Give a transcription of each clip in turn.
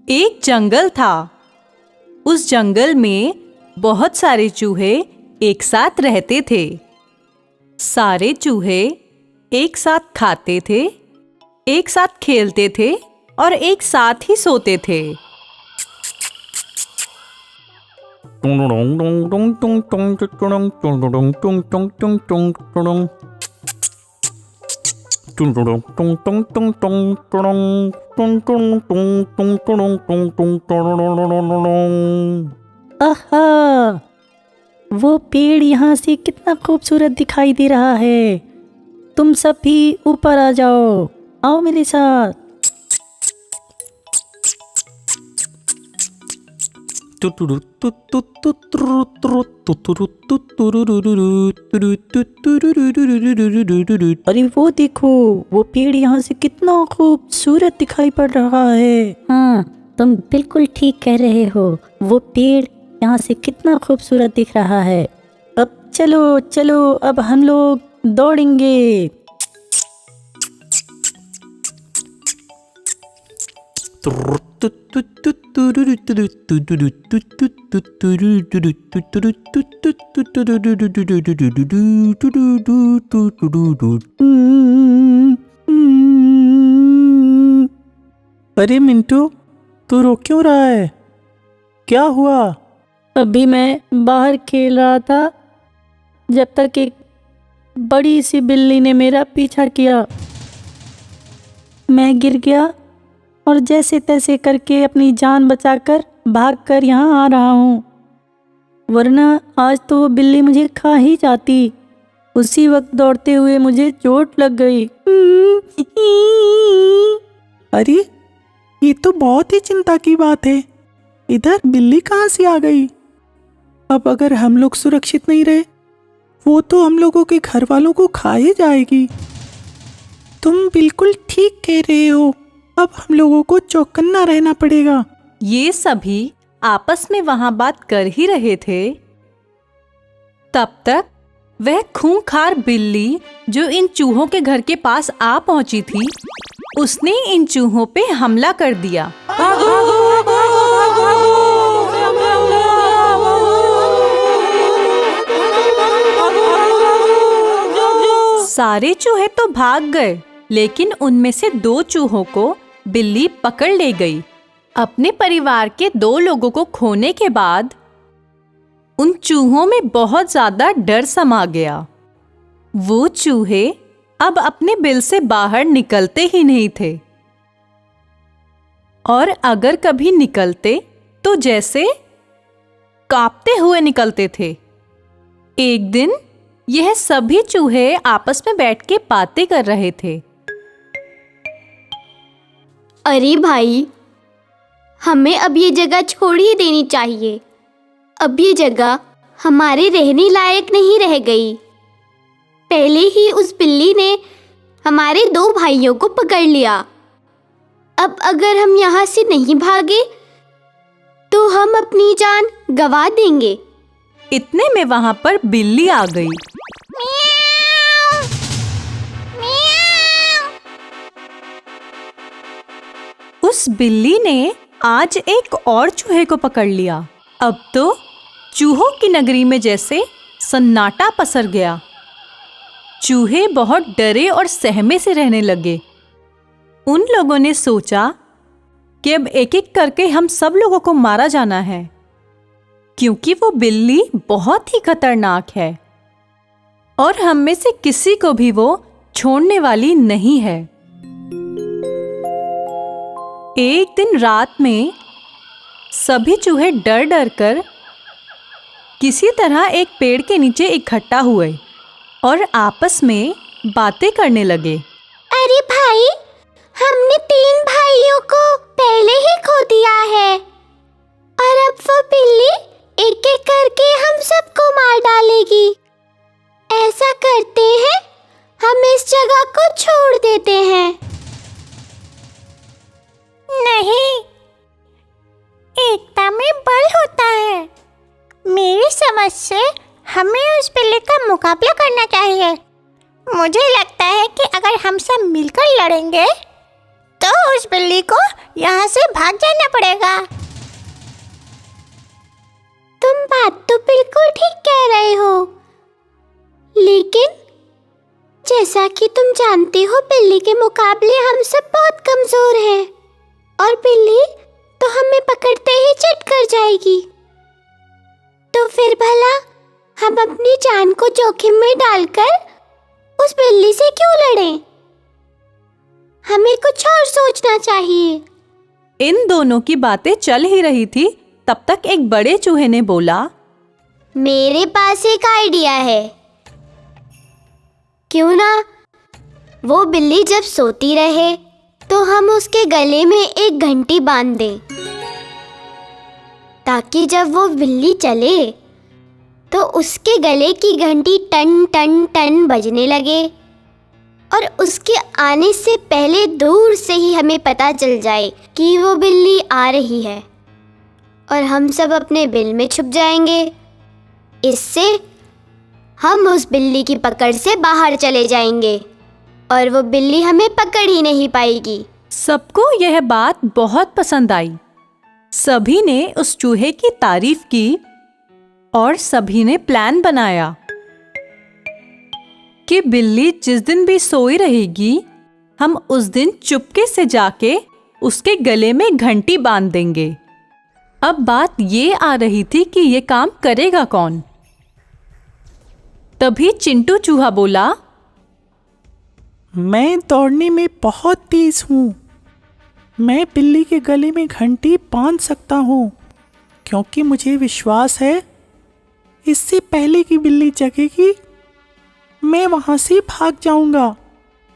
एक जंगल था। उस जंगल में बहुत सारे चूहे एक साथ रहते थे। सारे चूहे एक साथ खाते थे, एक साथ खेलते थे और एक साथ ही सोते थे। आहा, वो पेड़ यहाँ से कितना खूबसूरत दिखाई दे रहा है। तुम सब भी ऊपर आ जाओ, आओ मेरे साथ। अरे वो देखो, वो पेड़ यहाँ से कितना खूबसूरत दिखाई पड़ रहा है। हाँ, तुम बिल्कुल ठीक कह रहे हो। वो पेड़ यहाँ से कितना खूबसूरत दिख रहा है। अब चलो चलो, अब हम लोग दौड़ेंगे। अरे मिंटू, तू रो क्यों रहा है? क्या हुआ? अभी मैं बाहर खेल रहा था, जब तक एक बड़ी सी बिल्ली ने मेरा पीछा किया। मैं गिर गया और जैसे तैसे करके अपनी जान बचाकर भागकर यहाँ आ रहा हूँ, वरना आज तो वो बिल्ली मुझे खा ही जाती। उसी वक्त दौड़ते हुए मुझे चोट लग गई। अरे, ये तो बहुत ही चिंता की बात है। इधर बिल्ली कहाँ से आ गई? अब अगर हम लोग सुरक्षित नहीं रहे, वो तो हम लोगों के घर वालों को खा ही जाएगी। तुम बिल्कुल ठीक कह रहे हो। अब हम लोगों को चौकन्ना रहना पड़ेगा। ये सभी आपस में वहां बात कर ही रहे थे। तब तक वह खूंखार बिल्ली जो इन चूहों के घर के पास आ पहुंची थी, उसने इन चूहों पे हमला कर दिया। सारे चूहे तो भाग गए, लेकिन उनमें से 2 चूहों को बिल्ली पकड़ ले गई। अपने परिवार के 2 लोगों को खोने के बाद उन चूहों में बहुत ज्यादा डर समा गया। वो चूहे अब अपने बिल से बाहर निकलते ही नहीं थे, और अगर कभी निकलते तो जैसे कांपते हुए निकलते थे। एक दिन यह सभी चूहे आपस में बैठ के बातें कर रहे थे। अरे भाई, हमें अब ये जगह छोड़ ही देनी चाहिए। अब ये जगह हमारे रहने लायक नहीं रह गई। पहले ही उस बिल्ली ने हमारे 2 भाइयों को पकड़ लिया। अब अगर हम यहाँ से नहीं भागे तो हम अपनी जान गंवा देंगे। इतने में वहां पर बिल्ली आ गई। उस बिल्ली ने आज एक और चूहे को पकड़ लिया। अब तो चूहों की नगरी में जैसे सन्नाटा पसर गया। चूहे बहुत डरे और सहमे से रहने लगे। उन लोगों ने सोचा कि अब एक एक करके हम सब लोगों को मारा जाना है, क्योंकि वो बिल्ली बहुत ही खतरनाक है और हम में से किसी को भी वो छोड़ने वाली नहीं है। एक दिन रात में सभी चूहे डर डर कर किसी तरह एक पेड़ के नीचे इकट्ठा हुए और आपस में बातें करने लगे। अरे भाई, हमने 3 भाइयों को पहले ही खो दिया है और अब वो बिल्ली एक एक करके हम सबको मार डालेगी। ऐसा करते हैं, हम इस जगह को छोड़ देते हैं। नहीं, एकता में बल होता है। मेरी समझ से हमें उस बिल्ली का मुकाबला करना चाहिए। मुझे लगता है कि अगर हम सब मिलकर लड़ेंगे तो तो उस बिल्ली को यहाँ से भाग जाना पड़ेगा। तुम बात तो बिल्कुल ठीक कह रहे हो, लेकिन जैसा कि तुम जानते हो बिल्ली के मुकाबले हम सब बहुत कमजोर हैं और बिल्ली तो हमें पकड़ते ही चट कर जाएगी। तो फिर भला हम अपनी जान को जोखिम में डालकर उस बिल्ली से क्यों लड़ें? हमें कुछ और सोचना चाहिए। इन दोनों की बातें चल ही रही थी, तब तक एक बड़े चूहे ने बोला, मेरे पास एक आइडिया है। क्यों ना वो बिल्ली जब सोती रहे तो हम उसके गले में एक घंटी बांध दें, ताकि जब वो बिल्ली चले तो उसके गले की घंटी टन टन टन बजने लगे और उसके आने से पहले दूर से ही हमें पता चल जाए कि वो बिल्ली आ रही है और हम सब अपने बिल में छुप जाएंगे। इससे हम उस बिल्ली की पकड़ से बाहर चले जाएंगे और वो बिल्ली हमें पकड़ ही नहीं पाएगी। सबको यह बात बहुत पसंद आई। सभी ने उस चूहे की तारीफ की और सभी ने प्लान बनाया कि बिल्ली जिस दिन भी सोई रहेगी, हम उस दिन चुपके से जाके उसके गले में घंटी बांध देंगे। अब बात ये आ रही थी कि ये काम करेगा कौन। तभी चिंटू चूहा बोला, मैं दौड़ने में बहुत तेज हूँ। मैं बिल्ली के गले में घंटी बांध सकता हूँ, क्योंकि मुझे विश्वास है इससे पहले कि बिल्ली जगेगी मैं वहां से भाग जाऊंगा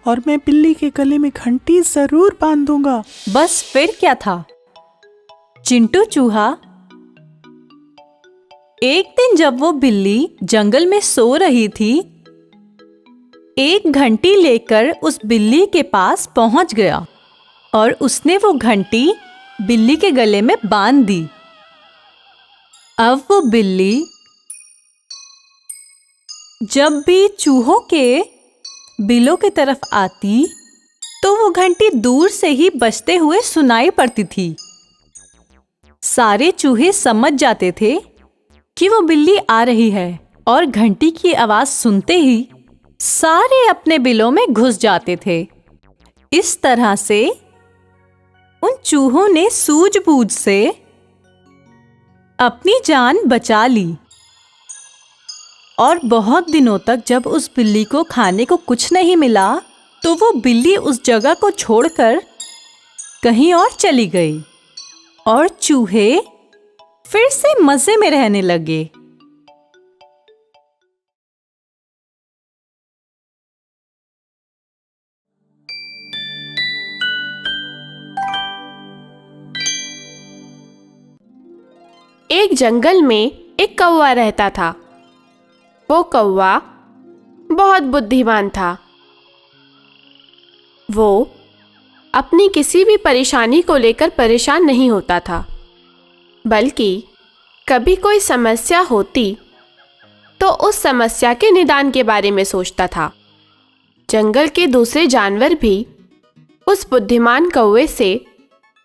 और मैं बिल्ली के गले में घंटी जरूर बांध दूंगा। बस फिर क्या था। चिंटू चूहा एक दिन जब वो बिल्ली जंगल में सो रही थी, एक घंटी लेकर उस बिल्ली के पास पहुंच गया और उसने वो घंटी बिल्ली के गले में बांध दी। अब वो बिल्ली जब भी चूहों के बिलों की तरफ आती तो वो घंटी दूर से ही बजते हुए सुनाई पड़ती थी। सारे चूहे समझ जाते थे कि वो बिल्ली आ रही है और घंटी की आवाज सुनते ही सारे अपने बिलों में घुस जाते थे। इस तरह से उन चूहों ने सूझबूझ से अपनी जान बचा ली और बहुत दिनों तक जब उस बिल्ली को खाने को कुछ नहीं मिला तो वो बिल्ली उस जगह को छोड़कर कहीं और चली गई और चूहे फिर से मजे में रहने लगे। एक जंगल में एक कौवा रहता था। वो कौवा बहुत बुद्धिमान था। वो अपनी किसी भी परेशानी को लेकर परेशान नहीं होता था, बल्कि कभी कोई समस्या होती तो उस समस्या के निदान के बारे में सोचता था। जंगल के दूसरे जानवर भी उस बुद्धिमान कौवे से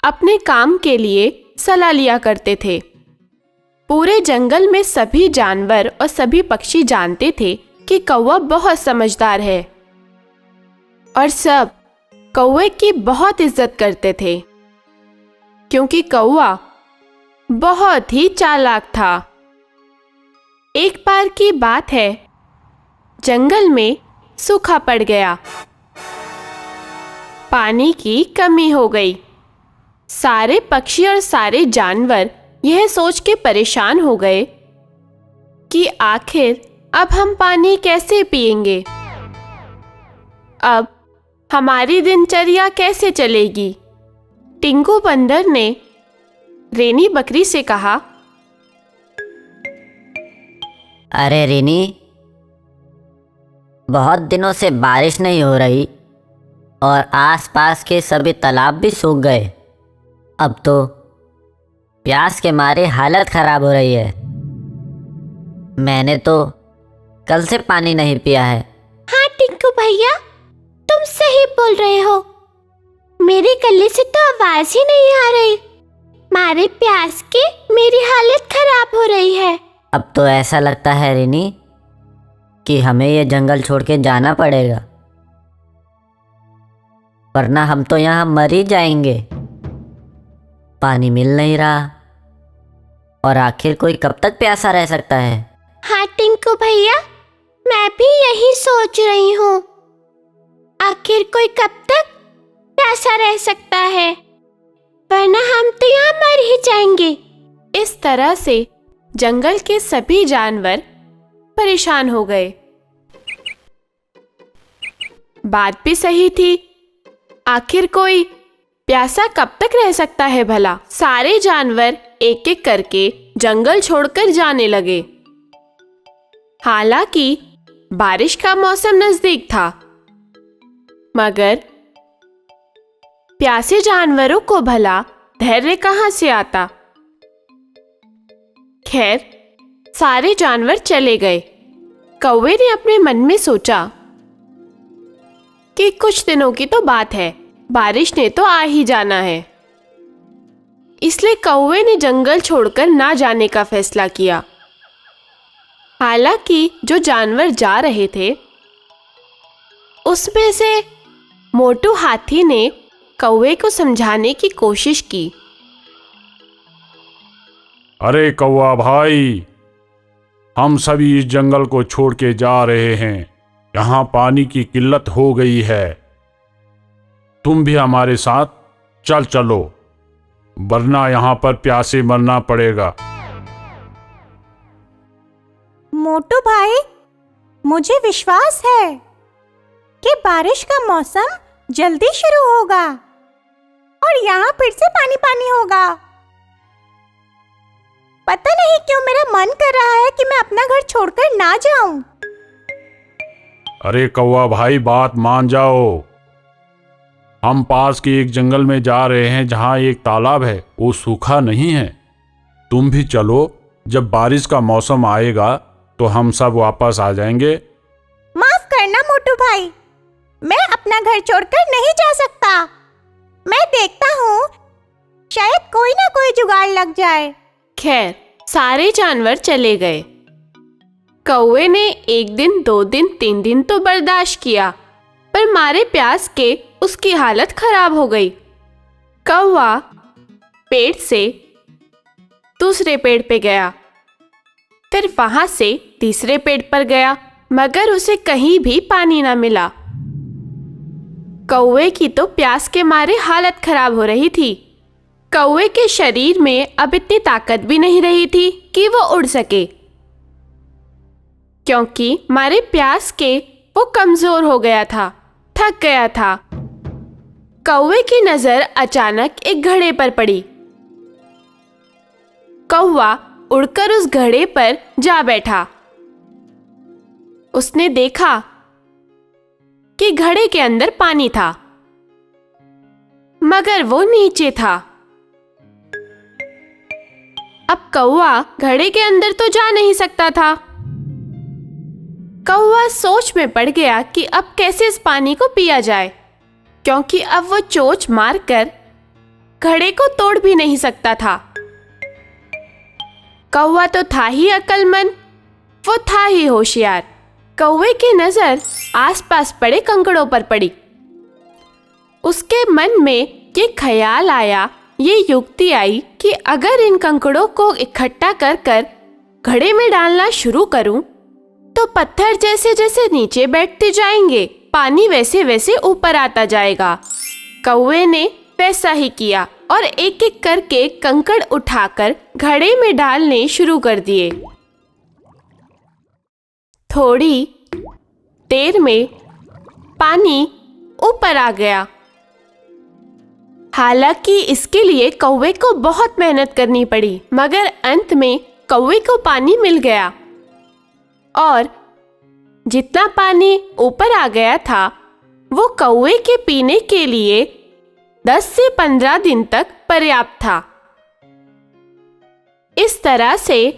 अपने काम के लिए सलाह लिया करते थे। पूरे जंगल में सभी जानवर और सभी पक्षी जानते थे कि कौवा बहुत समझदार है और सब कौवे की बहुत इज्जत करते थे, क्योंकि कौवा बहुत ही चालाक था। एक बार की बात है, जंगल में सूखा पड़ गया। पानी की कमी हो गई। सारे पक्षी और सारे जानवर यह सोच के परेशान हो गए कि आखिर अब हम पानी कैसे पिएंगे, अब हमारी दिनचर्या कैसे चलेगी। टिंकू बंदर ने रेनी बकरी से कहा, अरे रेनी, बहुत दिनों से बारिश नहीं हो रही और आसपास के सभी तालाब भी सूख गए। अब तो प्यास के मारे हालत खराब हो रही है। मैंने तो कल से पानी नहीं पिया है। हाँ टिंकू भैया, तुम सही बोल रहे हो। मेरे गले से तो आवाज ही नहीं आ रही। मारे प्यास के मेरी हालत खराब हो रही है। अब तो ऐसा लगता है रिनी कि हमें ये जंगल छोड़ के जाना पड़ेगा, वरना हम तो यहाँ मर ही जाएंगे। पानी मिल नहीं रहा और आखिर कोई कब तक प्यासा रह सकता है। हाँ टिंकू भैया, मैं भी यही सोच रही हूँ। आखिर कोई कब तक प्यासा रह सकता है, वरना हम तो यहाँ मर ही जाएंगे। इस तरह से जंगल के सभी जानवर परेशान हो गए। बात भी सही थी, आखिर कोई प्यासा कब तक रह सकता है भला। सारे जानवर एक एक करके जंगल छोड़कर जाने लगे। हालांकि बारिश का मौसम नजदीक था, मगर प्यासे जानवरों को भला धैर्य कहां से आता। खैर, सारे जानवर चले गए। कौवे ने अपने मन में सोचा कि कुछ दिनों की तो बात है, बारिश ने तो आ ही जाना है। इसलिए कौवे ने जंगल छोड़कर ना जाने का फैसला किया। हालांकि जो जानवर जा रहे थे उसमें से मोटू हाथी ने कौवे को समझाने की कोशिश की। अरे कौवा भाई, हम सभी इस जंगल को छोड़ के जा रहे हैं। यहाँ पानी की किल्लत हो गई है। तुम भी हमारे साथ चलो, वरना यहाँ पर प्यासे मरना पड़ेगा। मोटू भाई, मुझे विश्वास है कि बारिश का मौसम जल्दी शुरू होगा और यहाँ फिर से पानी पानी होगा। पता नहीं क्यों मेरा मन कर रहा है कि मैं अपना घर छोड़कर ना जाऊं। अरे कौवा भाई, बात मान जाओ। हम पास के एक जंगल में जा रहे हैं जहाँ एक तालाब है, वो सूखा नहीं है। तुम भी चलो, जब बारिश का मौसम आएगा तो हम सब वापस आ जाएंगे। माफ करना मोटू भाई, मैं अपना घर छोड़कर नहीं जा सकता। मैं देखता हूँ, शायद कोई ना कोई जुगाड़ लग जाए। खैर, सारे जानवर चले गए। कौवे ने 1 दिन, 2 दिन, 3 दिन तो बर्दाश्त किया, पर मारे प्यास के उसकी हालत खराब हो गई। कौवा पेड़ से दूसरे पेड़ पे गया, फिर वहां से तीसरे पेड़ पर गया, मगर उसे कहीं भी पानी ना मिला। कौवे की तो प्यास के मारे हालत खराब हो रही थी। कौवे के शरीर में अब इतनी ताकत भी नहीं रही थी कि वो उड़ सके, क्योंकि मारे प्यास के वो कमजोर हो गया था, थक गया था। कौवे की नजर अचानक एक घड़े पर पड़ी। कौवा उड़कर उस घड़े पर जा बैठा। उसने देखा कि घड़े के अंदर पानी था, मगर वो नीचे था। अब कौवा घड़े के अंदर तो जा नहीं सकता था। कौवा सोच में पड़ गया कि अब कैसे इस पानी को पिया जाए, क्योंकि अब वो चोंच मारकर घड़े को तोड़ भी नहीं सकता था। कौवा तो था ही अक्लमंद, वो था ही होशियार। कौवे की नजर आसपास पड़े कंकड़ों पर पड़ी। उसके मन में ये ख्याल आया, ये युक्ति आई कि अगर इन कंकड़ों को इकट्ठा कर कर घड़े में डालना शुरू करूं, तो पत्थर जैसे जैसे नीचे बैठते जाएंगे, पानी वैसे वैसे ऊपर आता जाएगा। कौवे ने वैसा ही किया और एक एक करके कंकड़ उठाकर घड़े में डालने शुरू कर दिए। थोड़ी देर में पानी ऊपर आ गया। हालांकि इसके लिए कौवे को बहुत मेहनत करनी पड़ी, मगर अंत में कौवे को पानी मिल गया और जितना पानी ऊपर आ गया था वो कौवे के पीने के लिए 10 से 15 दिन तक पर्याप्त था। इस तरह से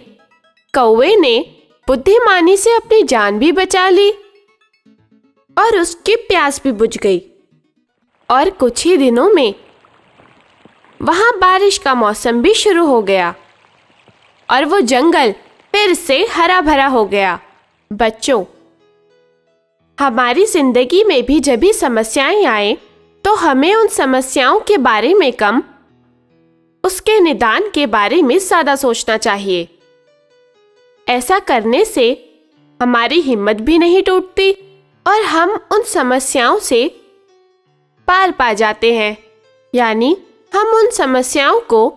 कौवे ने बुद्धिमानी से अपनी जान भी बचा ली और उसकी प्यास भी बुझ गई। और कुछ ही दिनों में वहां बारिश का मौसम भी शुरू हो गया और वो जंगल फिर से हरा भरा हो गया। बच्चों, हमारी जिंदगी में भी जब भी समस्याएं आए तो हमें उन समस्याओं के बारे में कम, उसके निदान के बारे में ज्यादा सोचना चाहिए। ऐसा करने से हमारी हिम्मत भी नहीं टूटती और हम उन समस्याओं से पार पा जाते हैं, यानी हम उन समस्याओं को